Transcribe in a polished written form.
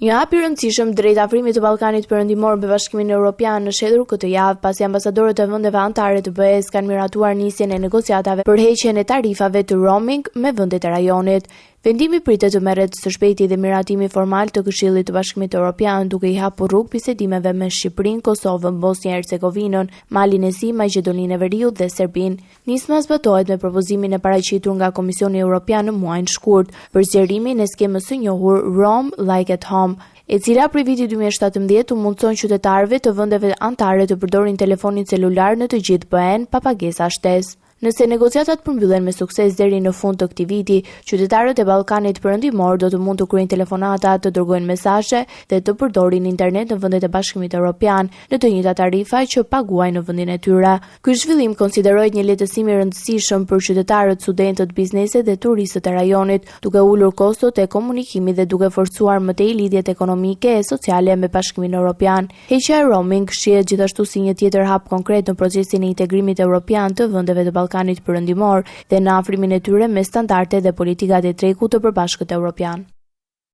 Një hap i rëndësishëm drejt afrimit të Ballkanit Perëndimor me Bashkimin Evropian në shedhur këtë javë, pasi ambasadorët e vendeve anëtare të BE-s kanë miratuar nisjen e negociatave për heqjen e tarifave të roaming me vendet e rajonit. Vendimi pritet të merret së shpejti dhe miratimi formal të Këshillit të Bashkimit Evropian, duke i hapur rrugë bisedimeve me Shqipërinë, Kosovën, Bosnjë-Hercegovinën, Malin e Zi, Maqedoninë e Veriut dhe Serbinë. Nisma zbatohet me propozimin e paraqitur nga Komisioni Evropian në muajin shkurt për zgjerimin e skemës së njohur Roam Like at Home, e cila prej vitit 2017 u mundson qytetarëve të vendeve anëtare të përdorin telefonin celular në të gjithë BE-n pa pagesa shtesë. Nëse negociatat përmbyllen me sukses deri në fund të këtij viti, qytetarët e Ballkanit Perëndimor do të mund të kryejnë telefonata, të dërgojnë mesazhe dhe të përdorin internet në vendet e Bashkimit Evropian në të njëjta tarifa që paguajnë në vendin e tyre. Ky zhvillim konsiderohet një lehtësim i rëndësishëm për qytetarët, studentët, bizneset dhe turistët e rajonit, duke ulur kostot e komunikimit dhe duke forcuar më tej lidhjet ekonomike e sociale me Bashkimin Evropian. Heqja e roaming shihet gjithashtu si një tjetër hap konkret në procesin e integrimit evropian të vendeve të Ballkanit Perëndimor dhe në afrimin e tyre me standarde dhe politikat e Trekut të Përbashkët Evropian.